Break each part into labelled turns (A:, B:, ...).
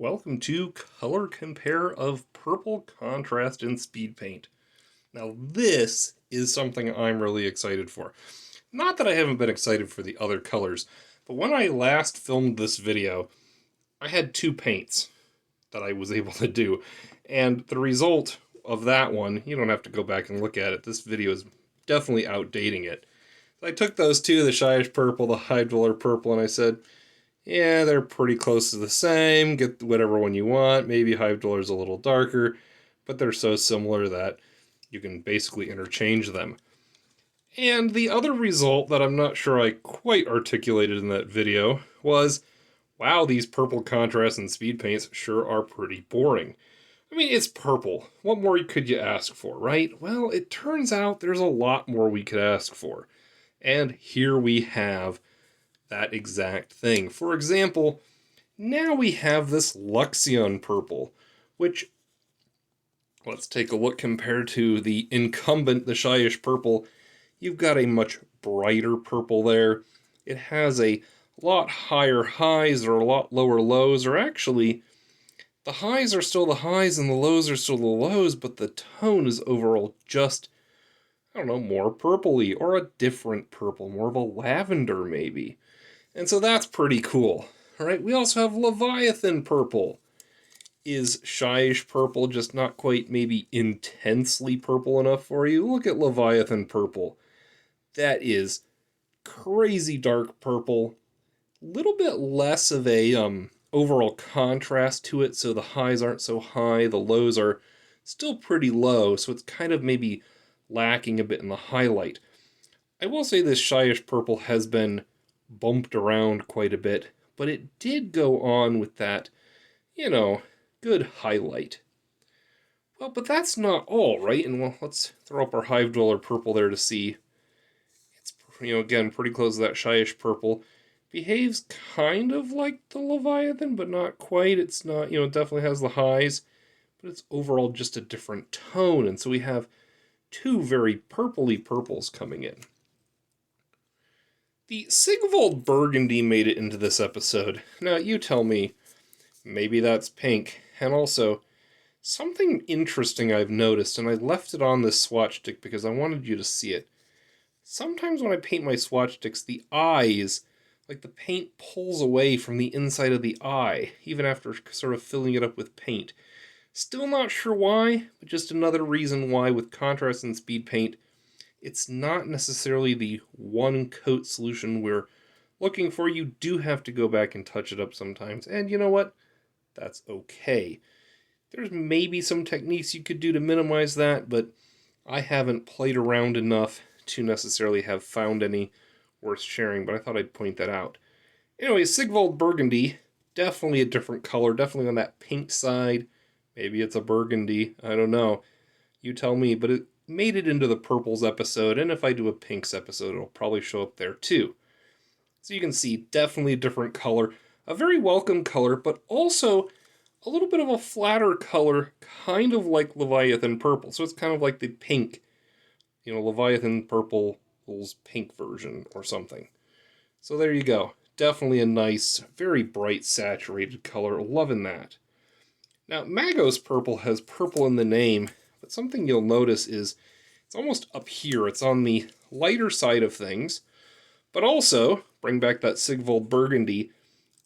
A: Welcome to Color Compare of Purple Contrast in SpeedPaint. Now this is something I'm really excited for. Not that I haven't been excited for the other colors, but when I last filmed this video, I had two paints that I was able to do. And the result of that one, you don't have to go back and look at it, this video is definitely outdating it. So I took those two, the Shyish Purple, the Hive Purple, and I said, yeah, they're pretty close to the same. Get whatever one you want. Maybe Hive Dweller's a little darker, but they're so similar that you can basically interchange them. And the other result that I'm not sure I quite articulated in that video was, wow, these purple contrasts and speed paints sure are pretty boring. I mean, it's purple. What more could you ask for, right? Well, it turns out there's a lot more we could ask for. And here we have that exact thing. For example, now we have this Luxion Purple, which, let's take a look compared to the incumbent, the Shyish Purple. You've got a much brighter purple there. It has a lot higher highs or a lot lower lows, or actually, the highs are still the highs and the lows are still the lows, but the tone is overall just, I don't know, more purpley, or a different purple, more of a lavender maybe. And so that's pretty cool. All right, we also have Leviathan Purple. Is Shyish Purple just not quite maybe intensely purple enough for you? Look at Leviathan Purple. That is crazy dark purple. Little bit less of a overall contrast to it, so the highs aren't so high, the lows are still pretty low, so it's kind of maybe lacking a bit in the highlight. I will say this Shyish Purple has been bumped around quite a bit, but it did go on with that, good highlight. Well, but that's not all, right? And well, let's throw up our Hive Dweller Purple there to see. It's, again, pretty close to that Shyish Purple. Behaves kind of like the Leviathan, but not quite. It's not, it definitely has the highs, but it's overall just a different tone. And so we have two very purpley purples coming in. The Sigvald Burgundy made it into this episode. Now, you tell me, maybe that's pink. And also, something interesting I've noticed, and I left it on this swatch stick because I wanted you to see it. Sometimes when I paint my swatch sticks, the eyes, like the paint pulls away from the inside of the eye, even after sort of filling it up with paint. Still not sure why, but just another reason why with contrast and speed paint, it's not necessarily the one coat solution we're looking for. You do have to go back and touch it up sometimes. And you know what? That's okay. There's maybe some techniques you could do to minimize that, but I haven't played around enough to necessarily have found any worth sharing, but I thought I'd point that out. Anyway, Sigvald Burgundy, definitely a different color, definitely on that pink side. Maybe it's a burgundy, I don't know. You tell me, but it made it into the purples episode, and if I do a pinks episode, it'll probably show up there too. So you can see, definitely a different color, a very welcome color, but also a little bit of a flatter color, kind of like Leviathan Purple. So it's kind of like the pink, Leviathan Purple's pink version or something. So there you go. Definitely a nice, very bright, saturated color. Loving that. Now, Magos Purple has purple in the name, but something you'll notice is it's almost up here. It's on the lighter side of things, but also, bring back that Sigvald Burgundy,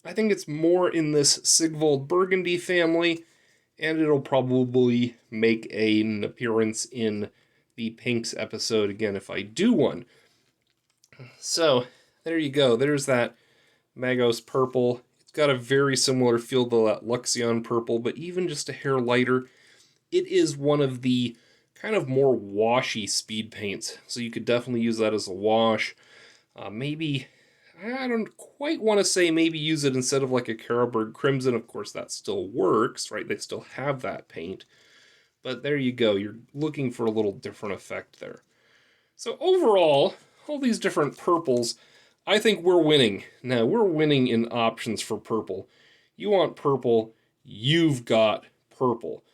A: I think it's more in this Sigvald Burgundy family, and it'll probably make an appearance in the Pinks episode again if I do one. So, there you go. There's that Magos Purple. It's got a very similar feel to that Luxion Purple, but even just a hair lighter. It is one of the kind of more washy speed paints, so you could definitely use that as a wash. Maybe, I don't quite want to say maybe use it instead of like a Carroburg Crimson. Of course, that still works, right? They still have that paint. But there you go. You're looking for a little different effect there. So overall, all these different purples, I think we're winning. Now, we're winning in options for purple. You want purple, you've got purple.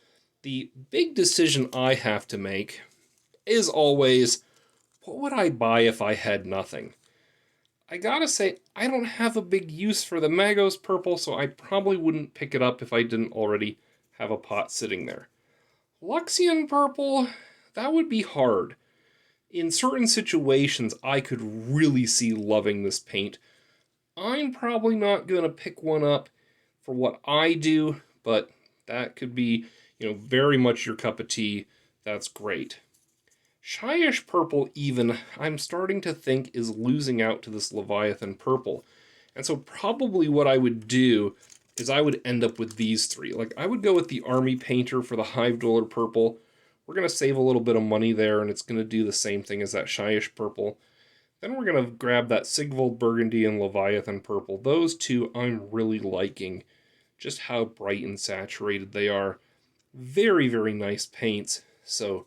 A: The big decision I have to make is always, what would I buy if I had nothing? I gotta say, I don't have a big use for the Magos Purple, so I probably wouldn't pick it up if I didn't already have a pot sitting there. Luxion Purple, that would be hard. In certain situations, I could really see loving this paint. I'm probably not going to pick one up for what I do, but that could be, very much your cup of tea. That's great. Shyish Purple, even, I'm starting to think is losing out to this Leviathan Purple. And so probably what I would do is I would end up with these three. Like, I would go with the Army Painter for the Hive Dweller Purple. We're going to save a little bit of money there, and it's going to do the same thing as that Shyish Purple. Then we're going to grab that Sigvald Burgundy and Leviathan Purple. Those two I'm really liking. Just how bright and saturated they are. Very, very nice paints. So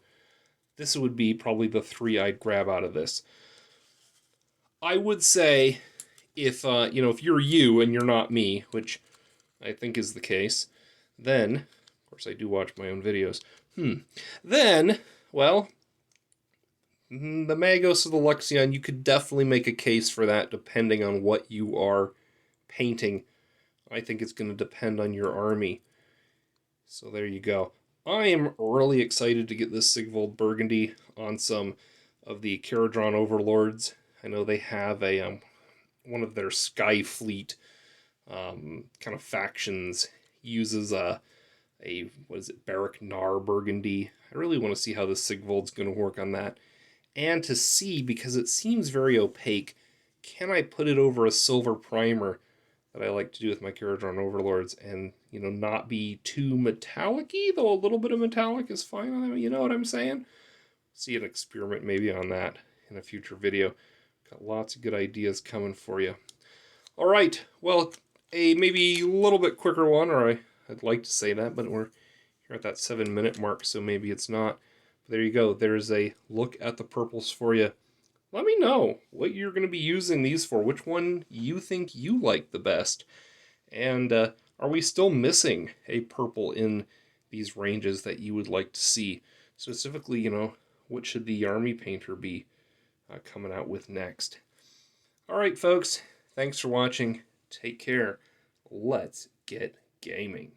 A: this would be probably the three I'd grab out of this. I would say if you're you and you're not me, which I think is the case, then, of course I do watch my own videos, then, well, the Magos or the Luxion, you could definitely make a case for that depending on what you are painting. I think it's going to depend on your army. So there you go. I am really excited to get this Sigvald Burgundy on some of the Caradron Overlords. I know they have a one of their Sky Fleet kind of factions uses a what is it, Barrack Nar Burgundy. I really want to see how this Sigvald's going to work on that. And to see, because it seems very opaque, can I put it over a silver primer that I like to do with my Caradron Overlords and, not be too metallic-y, though a little bit of metallic is fine on them, you know what I'm saying? See an experiment maybe on that in a future video. Got lots of good ideas coming for you. All right, well, a maybe a little bit quicker one, or I'd like to say that, but we're here at that 7-minute mark, so maybe it's not. But there you go. There's a look at the purples for you. Let me know what you're going to be using these for, which one you think you like the best. And are we still missing a purple in these ranges that you would like to see? Specifically, what should the Army Painter be coming out with next? All right, folks. Thanks for watching. Take care. Let's get gaming.